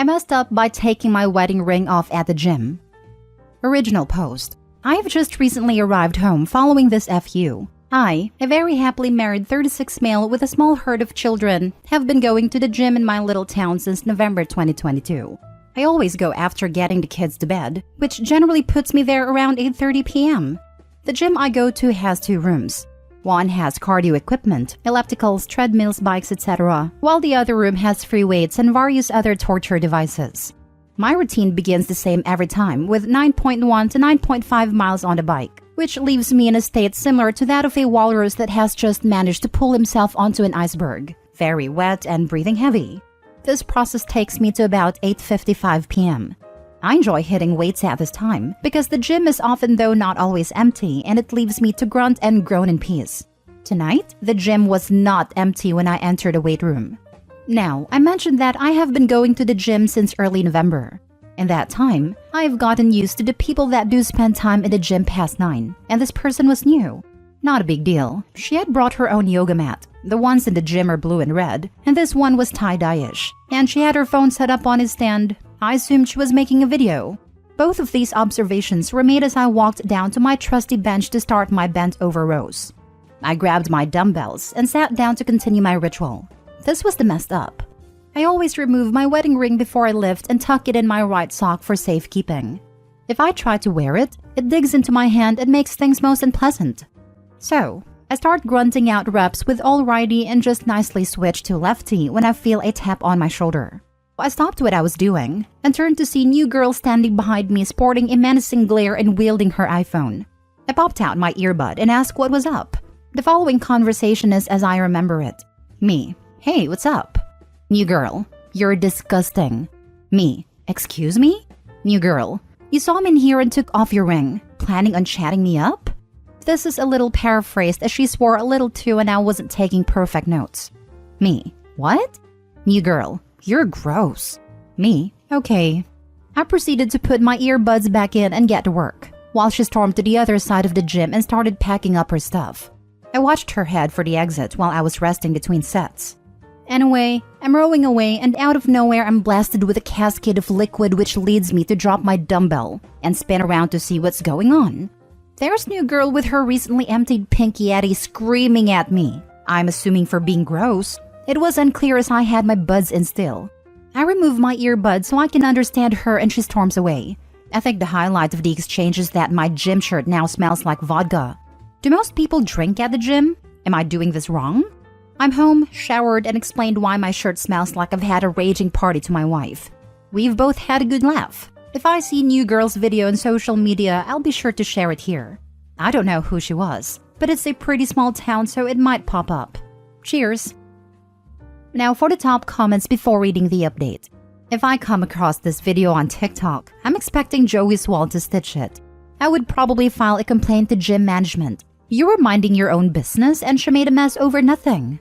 I messed up by taking my wedding ring off at the gym. Original post. I've just recently arrived home following this FU. I, a very happily married 36 male with a small herd of children, have been going to the gym in my little town since November 2022. I always go after getting the kids to bed, which generally puts me there around 8:30 p.m. The gym I go to has 2 rooms. One has cardio equipment, ellipticals, treadmills, bikes, etc., while the other room has free weights and various other torture devices. My routine begins the same every time, with 9.1 to 9.5 miles on the bike, which leaves me in a state similar to that of a walrus that has just managed to pull himself onto an iceberg, very wet and breathing heavy. This process takes me to about 8:55 p.m. I enjoy hitting weights at this time because the gym is often, though not always, empty, and it leaves me to grunt and groan in peace. Tonight, the gym was not empty when I entered the weight room. Now, I mentioned that I have been going to the gym since early November. In that time, I have gotten used to the people that do spend time in the gym past 9, and this person was new. Not a big deal. She had brought her own yoga mat. The ones in the gym are blue and red, and this one was tie-dye-ish. And she had her phone set up on his stand. I assumed she was making a video. Both of these observations were made as I walked down to my trusty bench to start my bent-over rows. I grabbed my dumbbells and sat down to continue my ritual. This was the messed up. I always remove my wedding ring before I lift and tuck it in my right sock for safekeeping. If I try to wear it, it digs into my hand and makes things most unpleasant. So, I start grunting out reps with all righty and just nicely switch to lefty when I feel a tap on my shoulder. I stopped what I was doing and turned to see new girl standing behind me sporting a menacing glare and wielding her iPhone. I popped out my earbud and asked what was up. The following conversation is as I remember it. Me: "Hey, what's up?" New girl: "You're disgusting." Me: "Excuse me?" New girl: "You saw me in here and took off your ring. Planning on chatting me up?" This is a little paraphrased as she swore a little too and I wasn't taking perfect notes. Me: "What?" New girl: "You're gross." Me: "Okay." I proceeded to put my earbuds back in and get to work, while she stormed to the other side of the gym and started packing up her stuff. I watched her head for the exit while I was resting between sets. Anyway, I'm rowing away and out of nowhere I'm blasted with a cascade of liquid which leads me to drop my dumbbell and spin around to see what's going on. There's new girl with her recently emptied pink Yeti screaming at me. I'm assuming for being gross. It was unclear as I had my buds in still. I remove my earbuds so I can understand her and she storms away. I think the highlight of the exchange is that my gym shirt now smells like vodka. Do most people drink at the gym? Am I doing this wrong? I'm home, showered, and explained why my shirt smells like I've had a raging party to my wife. We've both had a good laugh. If I see new girl's video on social media, I'll be sure to share it here. I don't know who she was, but it's a pretty small town so it might pop up. Cheers! Now for the top comments before reading the update. If I come across this video on TikTok, I'm expecting Joey Swall to stitch it. I would probably file a complaint to gym management. You were minding your own business and she made a mess over nothing.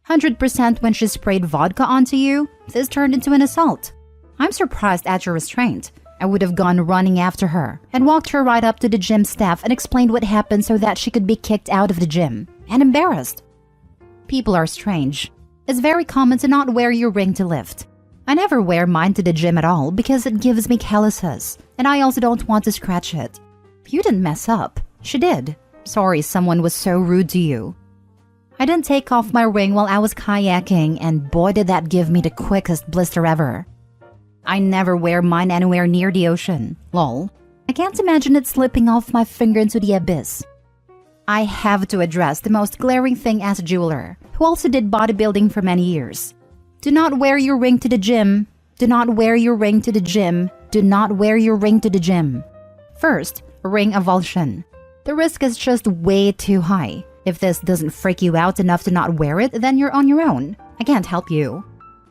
100% when she sprayed vodka onto you, this turned into an assault. I'm surprised at your restraint. I would have gone running after her and walked her right up to the gym staff and explained what happened so that she could be kicked out of the gym and embarrassed. People are strange. It's very common to not wear your ring to lift. I never wear mine to the gym at all because it gives me calluses, and I also don't want to scratch it. You didn't mess up. She did. Sorry someone was so rude to you. I didn't take off my ring while I was kayaking, and boy did that give me the quickest blister ever. I never wear mine anywhere near the ocean. Lol. I can't imagine it slipping off my finger into the abyss. I have to address the most glaring thing as a jeweler, who also did bodybuilding for many years. Do not wear your ring to the gym. Do not wear your ring to the gym. Do not wear your ring to the gym. First, ring avulsion. The risk is just way too high. If this doesn't freak you out enough to not wear it, then you're on your own. I can't help you.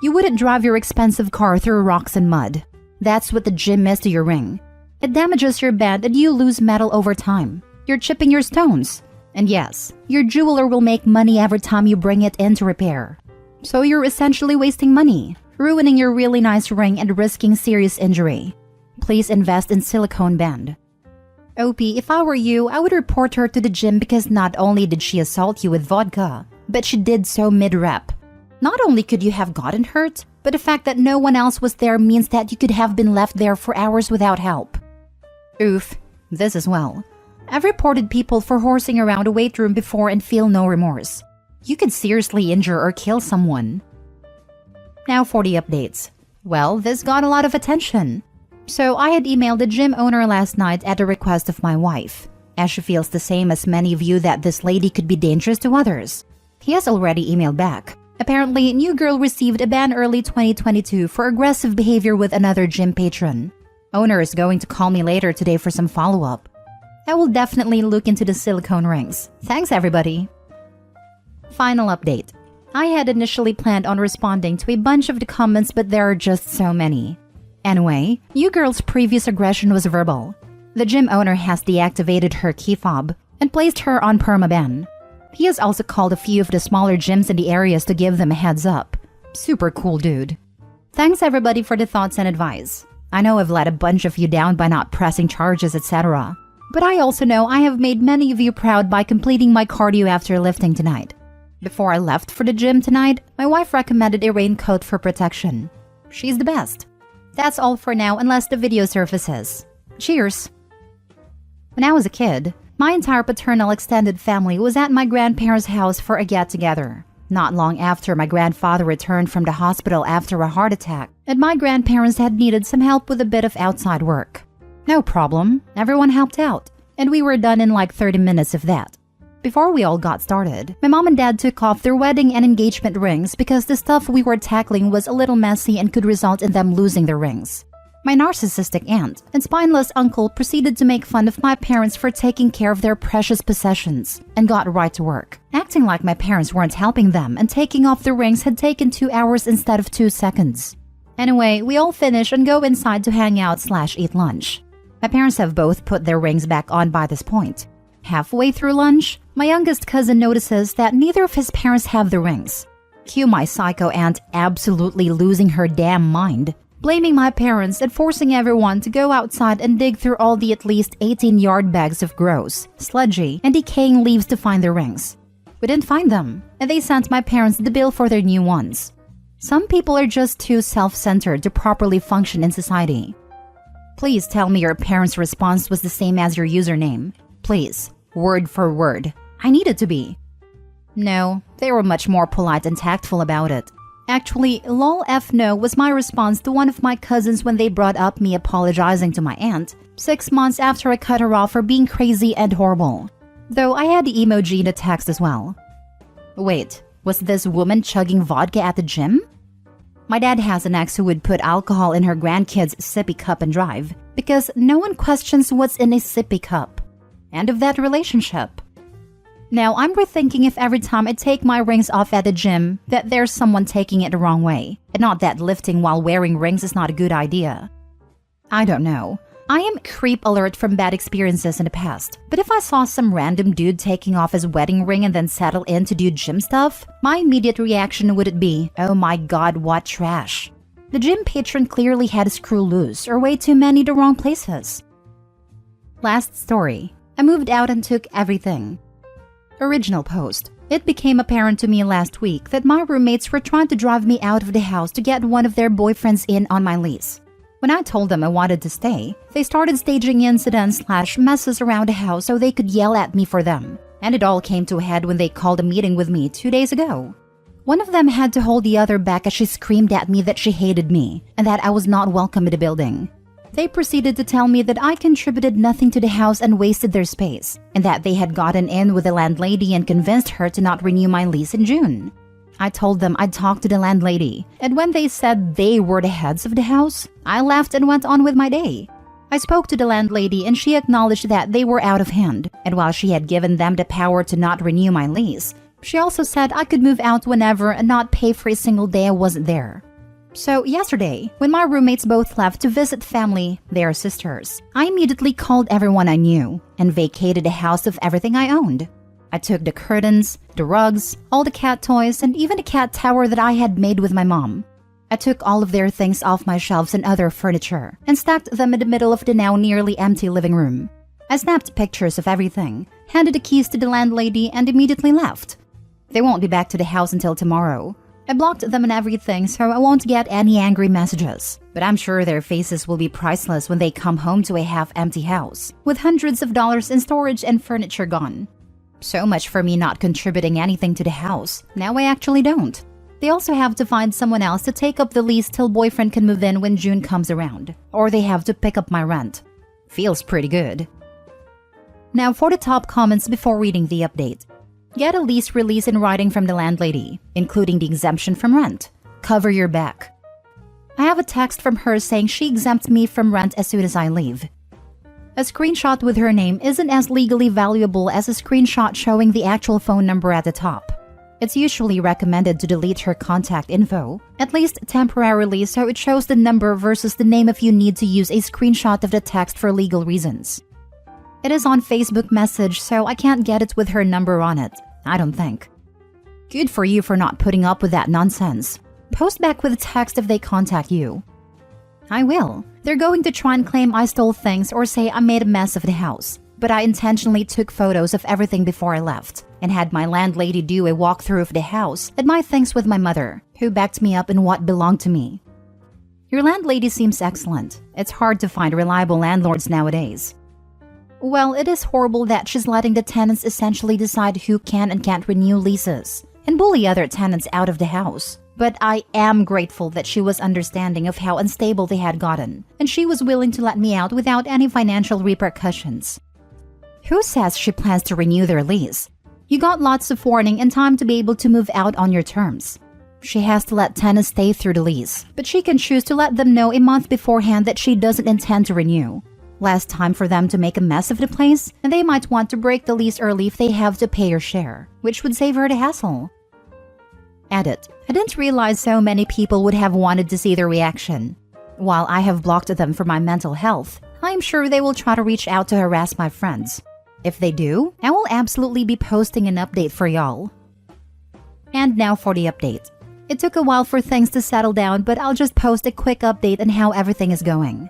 You wouldn't drive your expensive car through rocks and mud. That's what the gym is to your ring. It damages your band and you lose metal over time. You're chipping your stones. And yes, your jeweler will make money every time you bring it in to repair. So you're essentially wasting money, ruining your really nice ring and risking serious injury. Please invest in silicone band. OP, if I were you, I would report her to the gym because not only did she assault you with vodka, but she did so mid-rep. Not only could you have gotten hurt, but the fact that no one else was there means that you could have been left there for hours without help. Oof, this as well. I've reported people for horsing around a weight room before and feel no remorse. You could seriously injure or kill someone. Now for the updates. Well, this got a lot of attention. So I had emailed the gym owner last night at the request of my wife, as she feels the same as many of you that this lady could be dangerous to others. He has already emailed back. Apparently, new girl received a ban early 2022 for aggressive behavior with another gym patron. Owner is going to call me later today for some follow-up. I will definitely look into the silicone rings. Thanks, everybody. Final update. I had initially planned on responding to a bunch of the comments, but there are just so many. Anyway, new girl's previous aggression was verbal. The gym owner has deactivated her key fob and placed her on permaban. He has also called a few of the smaller gyms in the areas to give them a heads up. Super cool dude. Thanks everybody for the thoughts and advice. I know I've let a bunch of you down by not pressing charges, etc. But I also know I have made many of you proud by completing my cardio after lifting tonight. Before I left for the gym tonight, my wife recommended a raincoat for protection. She's the best. That's all for now unless the video surfaces. Cheers! When I was a kid, my entire paternal extended family was at my grandparents' house for a get-together. Not long after my grandfather returned from the hospital after a heart attack, and my grandparents had needed some help with a bit of outside work. No problem, everyone helped out, and we were done in like 30 minutes if that. Before we all got started, my mom and dad took off their wedding and engagement rings because the stuff we were tackling was a little messy and could result in them losing their rings. My narcissistic aunt and spineless uncle proceeded to make fun of my parents for taking care of their precious possessions and got right to work, acting like my parents weren't helping them and taking off the rings had taken 2 hours instead of 2 seconds. Anyway, we all finish and go inside to hang out/eat lunch. My parents have both put their rings back on by this point. Halfway through lunch, my youngest cousin notices that neither of his parents have the rings. Cue my psycho aunt absolutely losing her damn mind, blaming my parents and forcing everyone to go outside and dig through all the at least 18-yard bags of gross, sludgy, and decaying leaves to find the rings. We didn't find them, and they sent my parents the bill for their new ones. Some people are just too self-centered to properly function in society. Please tell me your parents' response was the same as your username. Please, word for word. I need it to be. No, they were much more polite and tactful about it. Actually, lol f no was my response to one of my cousins when they brought up me apologizing to my aunt 6 months after I cut her off for being crazy and horrible. Though I had the emoji in the text as well. Wait, was this woman chugging vodka at the gym? My dad has an ex who would put alcohol in her grandkids' sippy cup and drive because no one questions what's in a sippy cup. End of that relationship. Now I'm rethinking if every time I take my rings off at the gym that there's someone taking it the wrong way, and not that lifting while wearing rings is not a good idea. I don't know. I am creep alert from bad experiences in the past, but if I saw some random dude taking off his wedding ring and then settle in to do gym stuff, my immediate reaction would be, oh my god, what trash. The gym patron clearly had a screw loose or way too many the wrong places. Last story. I moved out and took everything. Original post. It became apparent to me last week that my roommates were trying to drive me out of the house to get one of their boyfriends in on my lease. When I told them I wanted to stay, they started staging incidents/messes around the house so they could yell at me for them. And it all came to a head when they called a meeting with me 2 days ago. One of them had to hold the other back as she screamed at me that she hated me and that I was not welcome in the building. They proceeded to tell me that I contributed nothing to the house and wasted their space, and that they had gotten in with the landlady and convinced her to not renew my lease in June. I told them I'd talk to the landlady, and when they said they were the heads of the house, I laughed and went on with my day. I spoke to the landlady and she acknowledged that they were out of hand, and while she had given them the power to not renew my lease, she also said I could move out whenever and not pay for a single day I wasn't there. So yesterday, when my roommates both left to visit family, they are sisters, I immediately called everyone I knew and vacated the house of everything I owned. I took the curtains, the rugs, all the cat toys, and even the cat tower that I had made with my mom. I took all of their things off my shelves and other furniture and stacked them in the middle of the now nearly empty living room. I snapped pictures of everything, handed the keys to the landlady, and immediately left. They won't be back to the house until tomorrow. I blocked them and everything so I won't get any angry messages. But I'm sure their faces will be priceless when they come home to a half-empty house, with hundreds of dollars in storage and furniture gone. So much for me not contributing anything to the house. Now I actually don't. They also have to find someone else to take up the lease till boyfriend can move in when June comes around. Or they have to pick up my rent. Feels pretty good. Now for the top comments before reading the update. Get a lease release in writing from the landlady, including the exemption from rent. Cover your back. I have a text from her saying she exempts me from rent as soon as I leave. A screenshot with her name isn't as legally valuable as a screenshot showing the actual phone number at the top. It's usually recommended to delete her contact info, at least temporarily, so it shows the number versus the name if you need to use a screenshot of the text for legal reasons. It is on Facebook message, so I can't get it with her number on it. I don't think. Good for you for not putting up with that nonsense. Post back with text if they contact you. I will. They're going to try and claim I stole things or say I made a mess of the house. But I intentionally took photos of everything before I left and had my landlady do a walkthrough of the house and my things with my mother, who backed me up in what belonged to me. Your landlady seems excellent. It's hard to find reliable landlords nowadays. Well, it is horrible that she's letting the tenants essentially decide who can and can't renew leases and bully other tenants out of the house. But I am grateful that she was understanding of how unstable they had gotten, and she was willing to let me out without any financial repercussions. Who says she plans to renew their lease? You got lots of warning and time to be able to move out on your terms. She has to let tenants stay through the lease, but she can choose to let them know a month beforehand that she doesn't intend to renew. Less time for them to make a mess of the place, and they might want to break the lease early if they have to pay her share, which would save her the hassle. Edit. I didn't realize so many people would have wanted to see their reaction. While I have blocked them for my mental health, I'm sure they will try to reach out to harass my friends. If they do, I will absolutely be posting an update for y'all. And now for the update. It took a while for things to settle down, but I'll just post a quick update on how everything is going.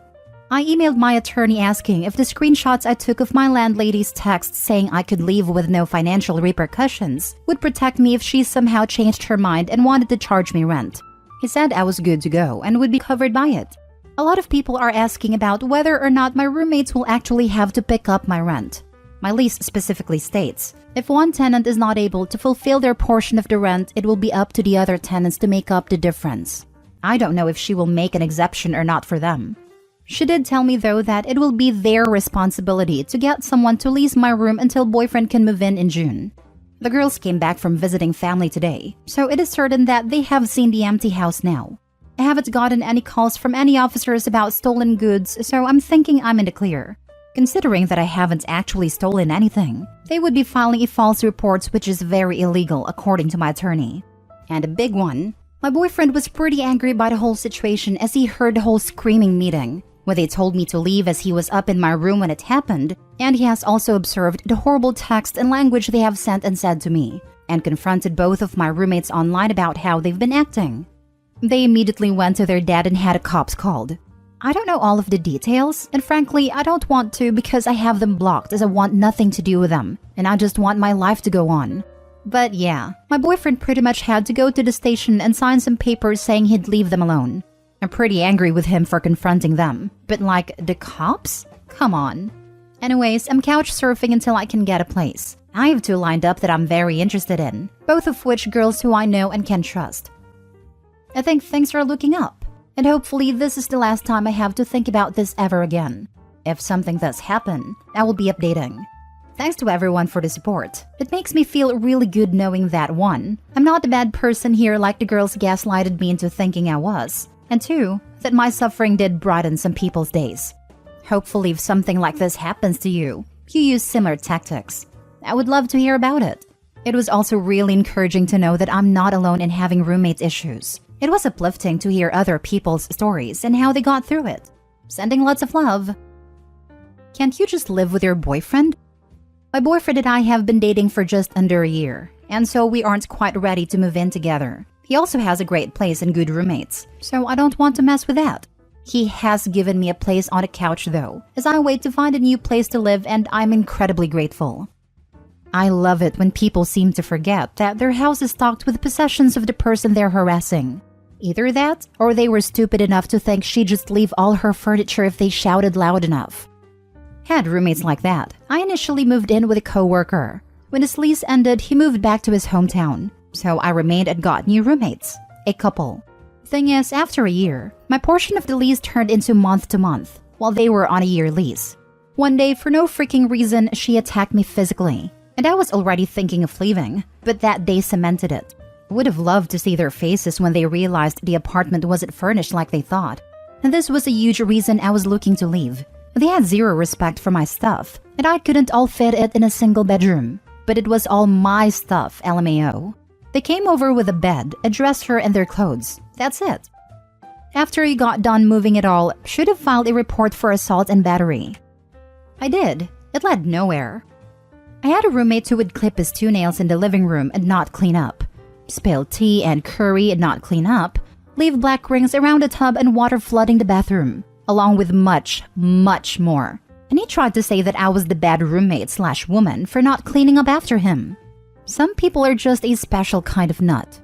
I emailed my attorney asking if the screenshots I took of my landlady's text saying I could leave with no financial repercussions would protect me if she somehow changed her mind and wanted to charge me rent. He said I was good to go and would be covered by it. A lot of people are asking about whether or not my roommates will actually have to pick up my rent. My lease specifically states, if one tenant is not able to fulfill their portion of the rent, it will be up to the other tenants to make up the difference. I don't know if she will make an exception or not for them. She did tell me though that it will be their responsibility to get someone to lease my room until boyfriend can move in June. The girls came back from visiting family today, so it is certain that they have seen the empty house now. I haven't gotten any calls from any officers about stolen goods, so I'm thinking I'm in the clear. Considering that I haven't actually stolen anything, they would be filing a false report, which is very illegal according to my attorney. And a big one, my boyfriend was pretty angry by the whole situation as he heard the whole screaming meeting, when they told me to leave as he was up in my room when it happened, and he has also observed the horrible text and language they have sent and said to me, and confronted both of my roommates online about how they've been acting. They immediately went to their dad and had a cops called. I don't know all of the details, and frankly, I don't want to because I have them blocked as I want nothing to do with them, and I just want my life to go on. But yeah, my boyfriend pretty much had to go to the station and sign some papers saying he'd leave them alone. I'm pretty angry with him for confronting them, but like, the cops? Come on. Anyways, I'm couch surfing until I can get a place. I have two lined up that I'm very interested in, both of which girls who I know and can trust. I think things are looking up, and hopefully this is the last time I have to think about this ever again. If something does happen, I will be updating. Thanks to everyone for the support. It makes me feel really good knowing that 1, I'm not a bad person here like the girls gaslighted me into thinking I was, and 2, that my suffering did brighten some people's days. Hopefully if something like this happens to you, you use similar tactics. I would love to hear about it. It was also really encouraging to know that I'm not alone in having roommate issues. It was uplifting to hear other people's stories and how they got through it. Sending lots of love. Can't you just live with your boyfriend? My boyfriend and I have been dating for just under a year, and so we aren't quite ready to move in together. He also has a great place and good roommates, so I don't want to mess with that. He has given me a place on a couch though, as I wait to find a new place to live, and I'm incredibly grateful. I love it when people seem to forget that their house is stocked with possessions of the person they're harassing. Either that, or they were stupid enough to think she'd just leave all her furniture if they shouted loud enough. Had roommates like that. I initially moved in with a coworker. When his lease ended, he moved back to his hometown, so I remained and got new roommates, a couple. Thing is, after a year, my portion of the lease turned into month to month, while they were on a year lease. One day, for no freaking reason, she attacked me physically, and I was already thinking of leaving, but that day cemented it. I would have loved to see their faces when they realized the apartment wasn't furnished like they thought, and this was a huge reason I was looking to leave. They had zero respect for my stuff, and I couldn't all fit it in a single bedroom, but it was all my stuff, LMAO. They came over with a bed, a dresser, and their clothes. That's it. After he got done moving it all, should have filed a report for assault and battery. I did. It led nowhere. I had a roommate who would clip his toenails in the living room and not clean up, spill tea and curry and not clean up, leave black rings around the tub and water flooding the bathroom, along with much, much more. And he tried to say that I was the bad roommate/woman for not cleaning up after him. Some people are just a special kind of nut.